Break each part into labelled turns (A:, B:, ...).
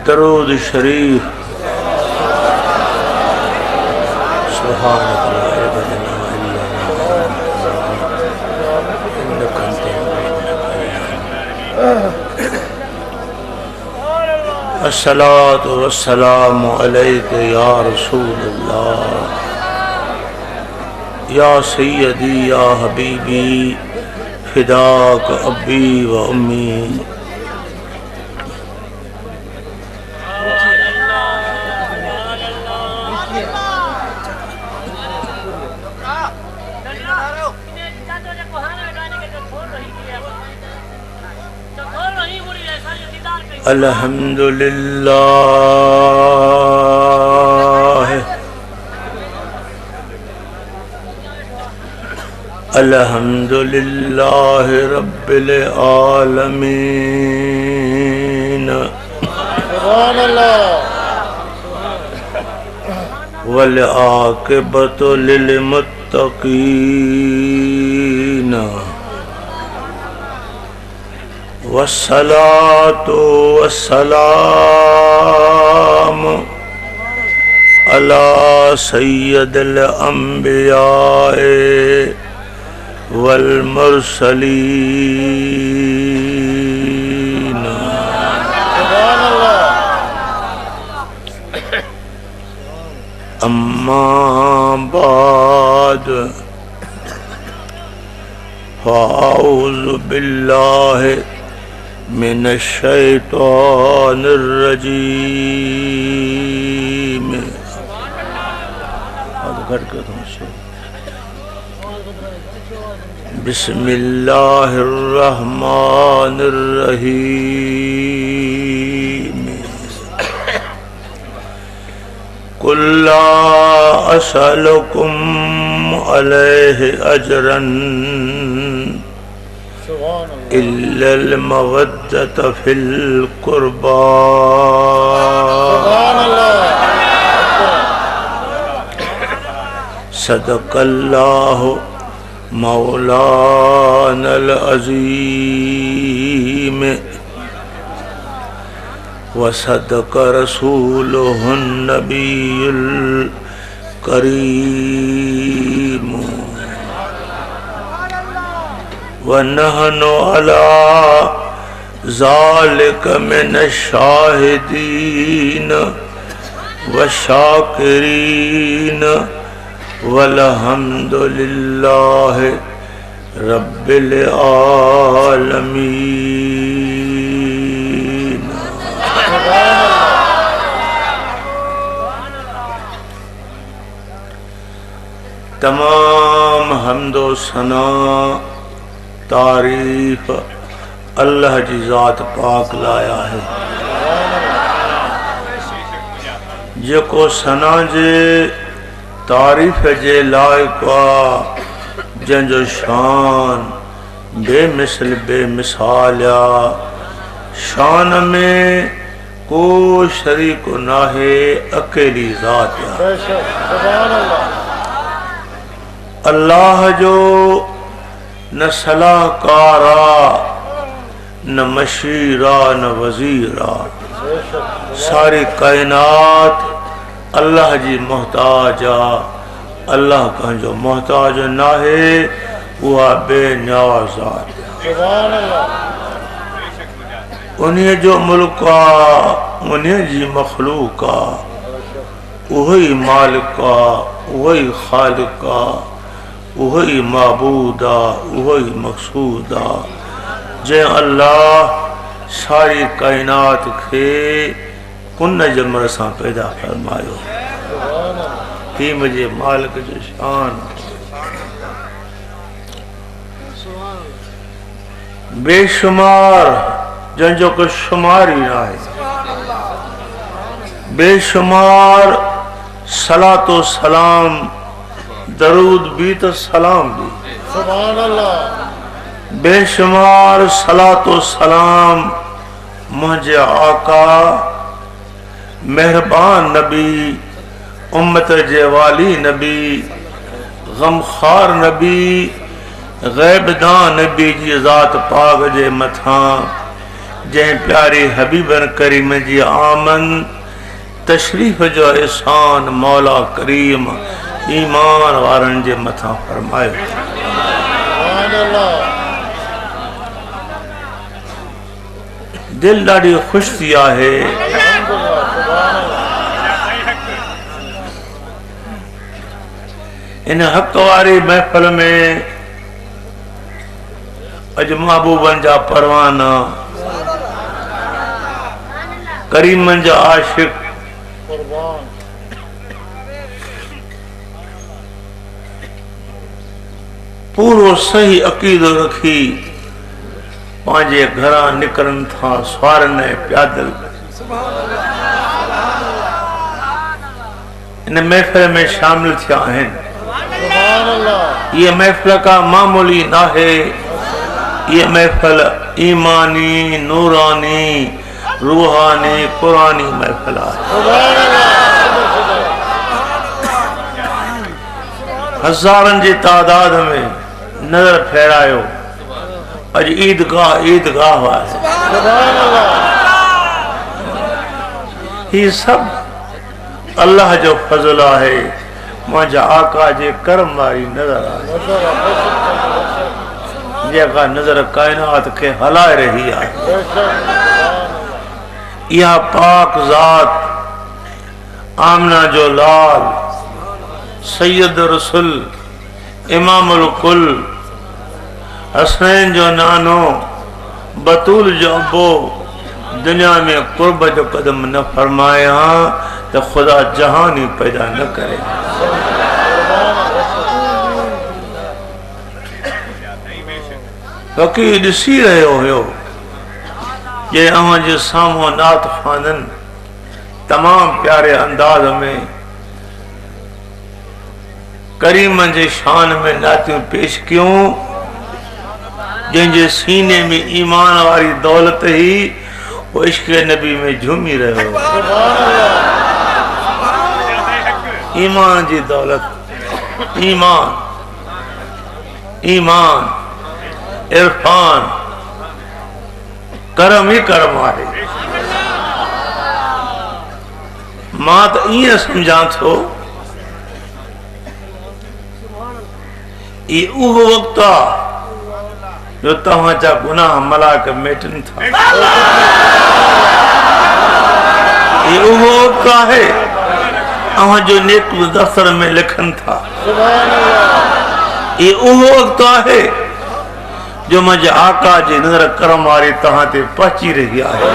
A: درود شریف سبحانک لا علم لنا الا ما علمتنا انک انت العلیم. الصلاۃ والسلام علیک یا رسول اللہ یا سیدی یا حبیبی فداک ابی و امی. الحمدللہ الحمدللہ رب العالمین
B: سبحان اللہ.
A: والعاقبۃ للمتقین والصلاة والسلام على سید الانبیاء والمرسلین.
B: سبحان اللہ.
A: اما بعد فاعوذ باللہ من الشیطان الرجیم. بسم اللہ الرحمن الرحیم. قل لا اسألکم علیہ اجرا إلا المودة في القربى.
B: سبحان اللہ.
A: صدق اللہ مولانا العظیم وصدق رسوله النبی الکریم. وَنَحْنُ عَلَى ذَلِكَ مِنَ الشَّاهِدِينَ وَالشَّاكِرِينَ وَالْحَمْدُ لِلَّهِ رَبِّ الْعَالَمِينَ. تمام حمد و ثنا تعریف اللہ جی ذات پاک لایا ہے جکو ثنا جے تعریف جے لائق جن جو شان بے مثل بے مثال یا شان میں کو شریک نہ ہے اکیلی ذات یا.
B: سبحان اللہ.
A: اللہ جو نہ صلاحکارا نہ مشیرہ نہ وزیرہ، ساری کائنات اللہ جی محتاج اللہ کا جو محتاج نہ ہے وہ بے نیاز ذات.
B: سبحان اللہ.
A: انہیں جو ملکا انہیں جی مخلوقا وہی مالکا وہی خالقا وہی معبودا وہی مقصودا جے اللہ ساری کائنات کے کن جمر ساں پیدا فرمایو. ہی مجھے مالک جو شان بے شمار جن جو کچھ شمار ہی نہ ہے، بے شمار صلاۃ و سلام درود بھی تو سلام بھی.
B: سبحان اللہ.
A: بے شمار صلاۃ و سلام مجھے آقا مہربان نبی امت جے والی نبی غمخار نبی غیب دان نبی جی ذات پاک جے متھاں جن پیاری حبیبن کریم جی آمن تشریف جو احسان مولا کریم ایمان وارن جے متھاں فرمائے
B: سبحان اللہ
A: دل ڈاڑی خوش تھی ہے
B: الحمدللہ سبحان اللہ
A: ان حق واری محفل میں اج محبوبن جا پروانہ کریمن جا عاشق
B: قربان
A: پورو صحیح عقیدو رکھی پانچے گھران نکرن تھا سوارن پیادل ان محفل میں شامل تھیا ہیں
B: سبحان اللہ
A: یہ محفل کا معمولی نہ ہے یہ محفل ایمانی نورانی روحانی قرآنی محفل ہے
B: سبحان اللہ
A: ہزارن جی تعداد میں نظر پھیرایو اج عیدگاہ ہے
B: سبحان اللہ
A: یہ سب اللہ جو فضل ہے مجھا آقا جے کرم واری نظر آئے جے کا نظر کائنات کے ہلائے رہی ہے یہ پاک ذات آمنہ جو لال سید رسول امام الکل حسین جو نانو بطول جو ابو دنیا میں قرب جو قدم نہ فرمایا تو خدا جہانی پیدا نہ کرے کیونکہ دسی رہے ہو یہ اہاں جو سامو نات خانن تمام پیارے انداز میں کریم جے شان میں ناتیوں پیش کیوں جن جے سینے میں ایمان واری دولت ہی وہ عشق نبی میں جھومی رہے ہو ایمان جی دولت ایمان عرفان کرم ہی کرم آئے ماں تو یہ سمجھان تھو یہ اوہ وقت جو تہاں چا گناہ ملا کے میٹن تھا یہ اوہ وقت ہے اہاں جو نیک دفتر میں لکھن تھا یہ اوہ وقت ہے جو مجھے آقا جی نظر کرم واری تہاں تے پہنچی رہی ہے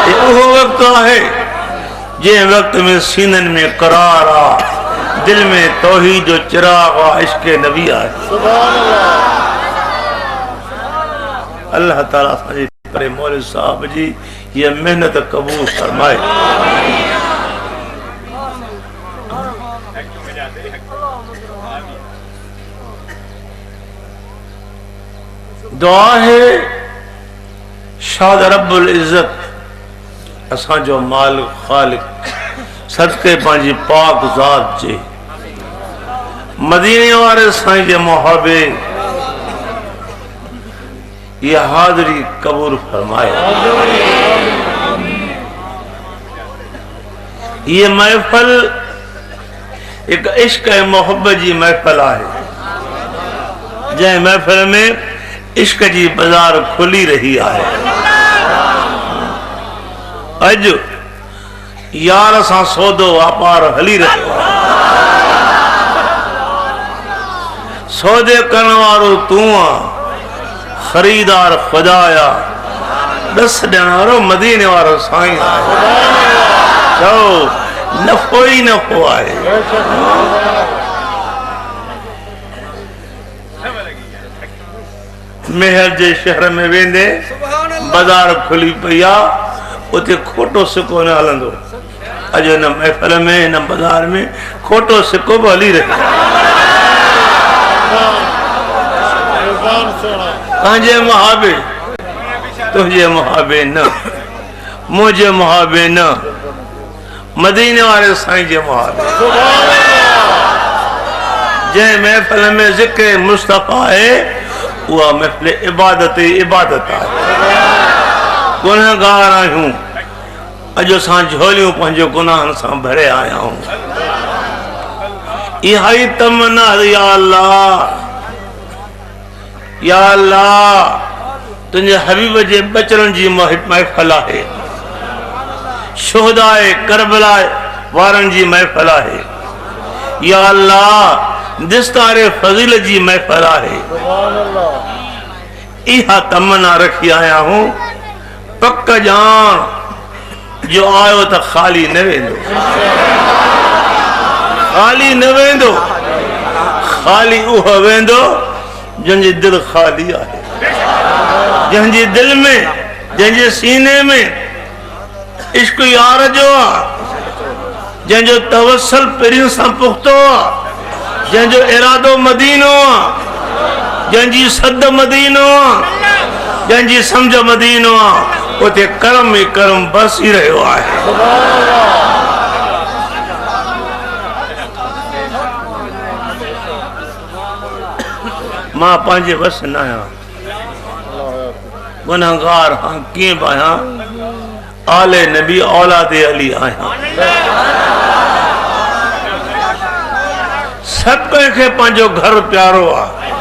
A: یہ اوہ وقت ہے جن وقت میں سینن میں قرار آ دل میں توحید جو چراغ و عشق نبی آئے اللہ تعالیٰ سانجی پر مولد صاحب جی یہ محنت قبول فرمائے دعا ہے شاد رب العزت اساں جو مالک خالق صدقے پانچی پاک ذات جے مدینے والے سائیں جے محابے یہ حاضری قبول فرمائے یہ محفل ایک عشق محبت جی محفل ہے جائے محفل میں عشق جی بازار کھلی رہی ہے اج یار ساں سودو واپار ہلی رہے سودے کرنوارو توں خریدار خدایا دس ڈنارو مدینے وارو سائیں چاہو نفو ہی نفو آئے محل جے شہر میں ویندے بازار کھلی پیا اتے کھوٹو سکو نہ ہلندو اجو نہ محفل میں نہ بازار میں کھوٹو سکو بھلی رہے کانجے محابے تجھے محابے نہ مجھے محابے نہ مدینے والے سائیں جے محابے جے محفل میں ذکر مصطفیٰ ہے وہ محفل عبادت ہے गुनहगार आहियूं अॼु असां झोलियूं पंहिंजो गुनाहनि सां भरे आया आहियूं इहा ई तमन्ना या अल्लाह तुंहिंजे हबीब जे बचड़नि जी महफ़िल आहे शुहदाए करबला वारनि जी महफ़िल आहे या अल्लाह दिस्तारे फज़ील जी महफ़िल आहे इहा तमन्ना रखी आया हूं पक ॼाण जो आयो त खाली न वेंदो खाली उहो वेंदो जंहिंजे दिल खाली आहे जंहिंजे दिल में जंहिंजे सीने में इश्क यार जो आहे जंहिंजो तवसल पहिरियों सां पुख्तो आहे जंहिंजो इरादो मदीनो आहे जंहिंजी सद मदीनो आहे जंहिंजी सम्झ मदीनो आहे उते करम ई करम बरसी रहियो आहे मां पंहिंजे बस न आहियां गुनहगार हाँ कीअं बि आहियां आले नबी औलादे अली आहियां सभु कंहिंखे पंहिंजो घर प्यारो आहे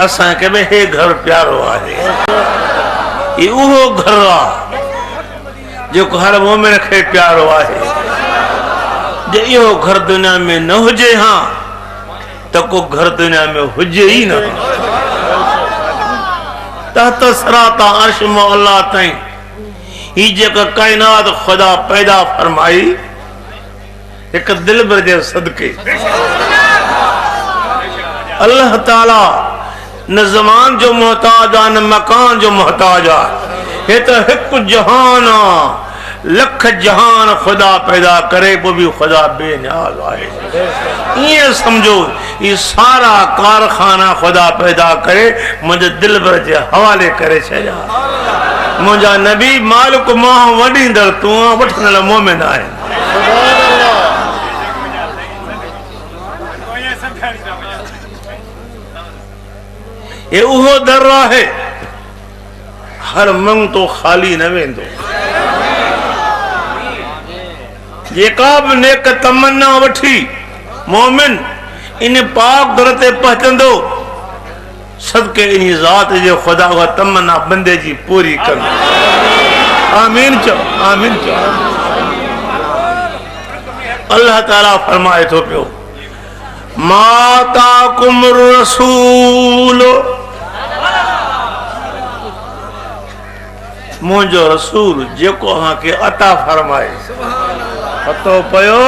A: असांखे बि हे घर प्यारो आहे ये उहो घर आहे जेको हर मोमिन खे प्यारो आहे जे इहो घर दुनिया में न हुजे हां त को घर दुनिया में हुजे ही न तहत सराता अर्श मौला ताईं ही जेका कायनात खुदा पैदा फरमाई एक दिलबर जे सदके अल्लाह ताला न ज़मान जो मोहताज आ न मकान जो मोहताज आ हे तो हिक जहान आ लख जहान खुदा पैदा करे वो भी खुदा बेनियाज आहे ये समझो ये सारा कारखाना खुदा पैदा करे मुझे दिलबर जे हवाले करे छया मुझा नबी मालिक मां वडींदड़ तू वठण मोमिन आहे ये उहो दर आहे हर मंग तो खाली न वेंदो जेका भी नेक तमन्ना वठी मोमिन इन पाक दर ते पहुचंदो सदके इन ज़ात जे खुदा व तमन्ना बंदे जी पूरी कर आमीन चो अल्लाह ताला फरमाए तो पियो माता कुम रसूल मुझो रसूल जेको अहां के अता फरमाए पतो पयो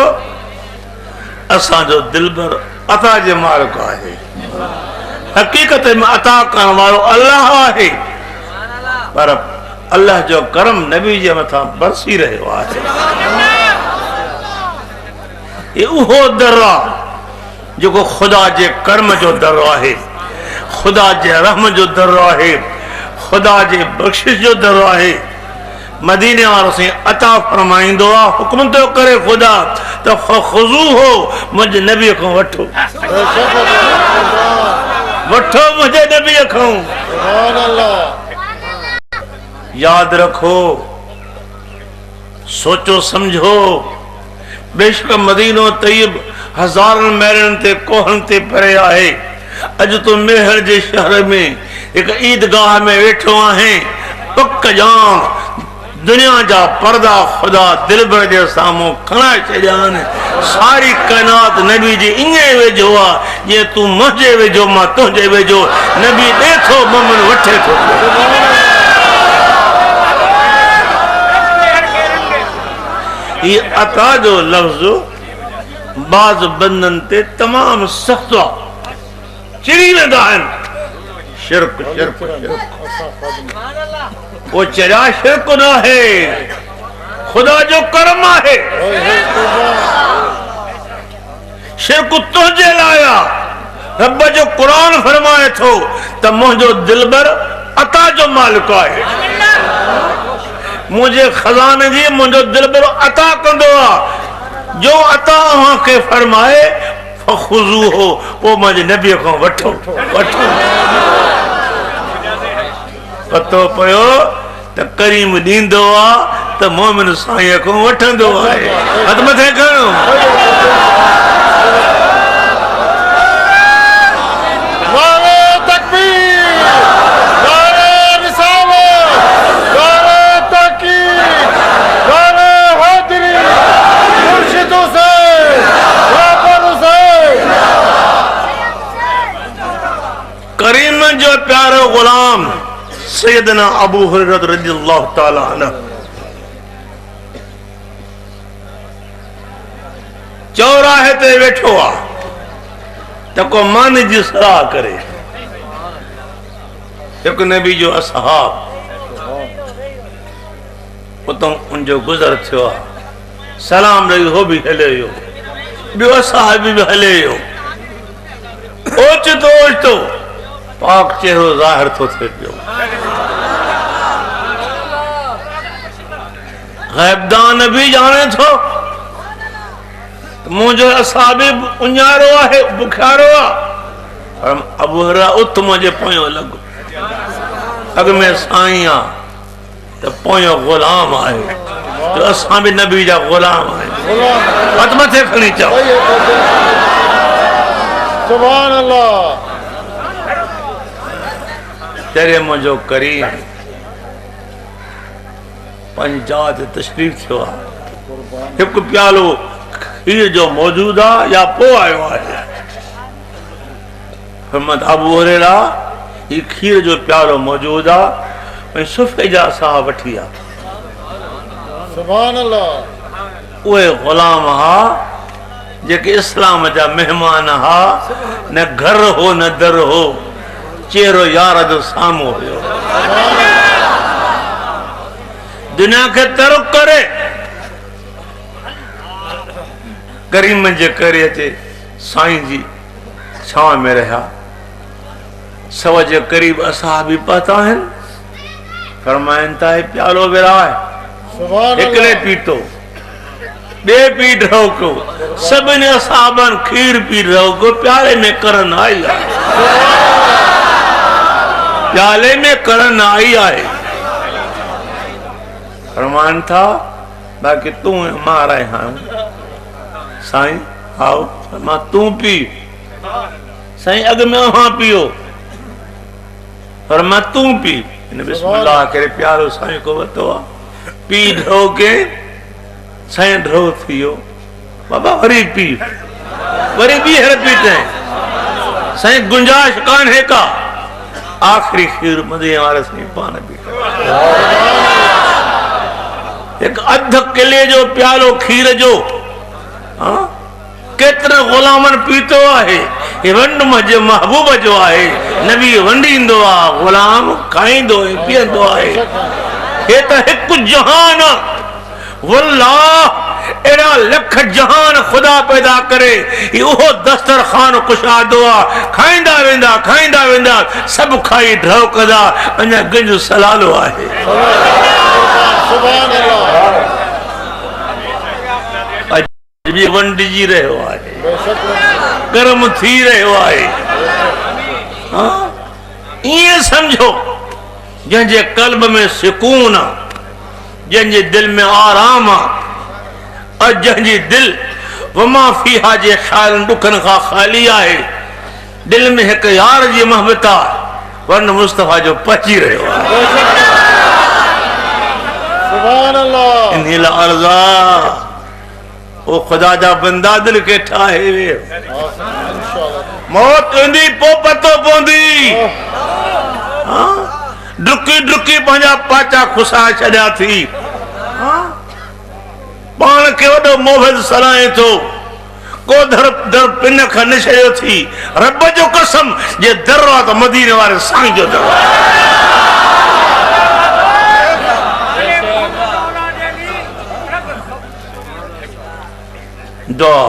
A: असांजो दिलबर अता जे मालिक आहे हकीकत में अता करण वालो अल्लाह आहे पर अल्लाह जो करम नबी जे मथा बरसी रहियो आहे ये उहो दर जो खुदा जे कर्म जो दर आहे खुदा जे रहम जो दर आहे खुदा जे बख्शिश जो दर आहे मदीने वारो से अता फरमाइंदो आ हुक्म तो करे खुदा तो खुजू हो मुझे नबी को वठो मुझे नबी को याद रखो सोचो समझो बेशक मदीनो तैयब हजारन मैलन ते कोहन ते परे आहे अज तो मेहर जे शहर में एक ईदगाह में वेठो आहे पक जान दुनिया जा पर्दा खुदा दिलबर जे सामो खणाए छॾियान सारी कायनात नबी जी इने वेझो आ जे तू मुझे वेझो मां तुझे वेझो नबी दे थो मोमिन वठे थो ये अता जो लफ्ज बाज बंदन ते तमाम सख्त चिरी वेंदा आहिनि शिरक वो चरा शिरक न है खुदा जो कर्म है शिरक तुझे लाया रब जो कुरान फरमाए थो त मुझो दिलबर अता जो मालिक है मुझे खजाने जी मुझो दिलबर अता कंदो आ जो अता वहां के फरमाए फखुजू हो वो मुझे नबी को वठो पतो पयो त करीम ॾींदो आहे त मोमिन साईं खां वठंदो आहे हथ मथे खणो
B: नारे तकबीर, नारे रिसालत, नारे ताकीद, नारे हैदरी, मुर्शिद हुसैन, बाबर हुसैन।
A: करीम जो प्यारो गुलाम सैयदना अबू हुरैरा रज़ियल्लाहु ताला अन्हु चौराहे ते वेठो आहे त को मान जी सलाह करे हिकु नबी जो असहाब उतां उनजो गुज़र थियो आहे सलाम ॾेई हो बि हले वियो ॿियो असहाब बि हले वियो ओचितो ओचितो पाक चेहरो ज़ाहिर थो थिए पियो ग़ैबदान बि ॼाणे थो मुझे असाबी उन्यारो है बुखारो है अबू हुरैरा उत मुझे पोयो लग अग में साईं आ तो पोयो गुलाम है तो असा भी नबी जा गुलाम है हथ मथे खणी चओ
B: सुभान अल्लाह।
A: तेरे मुझो करीम पंजाब तशरीफ थियो आहे हिकु प्यालो खीर जो मौजूद आहे या पो आयो आहे फरमात अबू हुरैरा ही खीर जो प्यालो मौजूद आहे ऐं सुफ़े जा साह वठी आ
B: सुभान अल्लाह।
A: उहे गुलाम हा जेके इस्लाम जा मेहमान हा न घर हो न दर हो चेहरो यार जो साम्हूं हुयो दुनिया के तरुक करे करीम जे करे अचे साईं जी छांव में रहा सव जे करीब असहाबी पता है फरमाइन था प्यालो विराए
B: सुभान
A: एकले
B: अल्लाह।
A: पीतो बे पीट रहो को सभिनी असहाबन खीर पी रहो को प्याले में करन आई है प्याले में करन आई है फरमान था बाकी तू मारा हाँ साईं आओ मां तू पी साईं अग में वहां पियो पर मां तू पी बिस्मिल्लाह करे प्यारो साईं को वतो पी ढो के साईं ढो थियो बाबा वरी पी वरी भी हर पीते साईं गुंजाइश कान है का आखिरी खीर मदे वाले साईं पान पी एक अध किले जो प्यालो खीर जो हाँ केतरे गुलामन पीतो आहे ये वंड मजे महबूब जो आहे नबी वंडींदो आ गुलाम खाइंदो है पींदो आहे ये तो एक जहान वल्लाह एड़ा लख जहान खुदा पैदा करे ये ओहो दस्तरखान कुशादो आ खाइंदा वेंदा सब खाई ढो कदा अने गंज सलालो आहे
B: सुभान अल्लाह।
A: भी वंडिजी रहियो आहे
B: बेशक
A: गर्म थी रहियो आहे ये समझो जंहिंजे कल्ब में सुकून आहे जंहिंजे दिल में आराम आहे और जंहिंजी दिल वमा फीहा जे ख़्याल दुखन खां खाली आहे दिल में एक यार जी मोहब्बत आहे वरन मुस्तफा जो पची रहियो आहे
B: सुभान अल्लाह।
A: इन्हिल अर्ज़ा ओ खुदा जा बंदा दिल के ठाहे वे
B: इंशाअल्लाह
A: मौत इंदी पो पतो पवंदी हां ड्रुकी ड्रुकी पंहिंजा पाचा खुसा छॾिया थी पाण खे वॾो मोहब्बत सलाहे थो को दर दर पिन खां न छॾियो थी रब जो कसम जे दर आहे त मदीने वारे साईं जो दर दुआ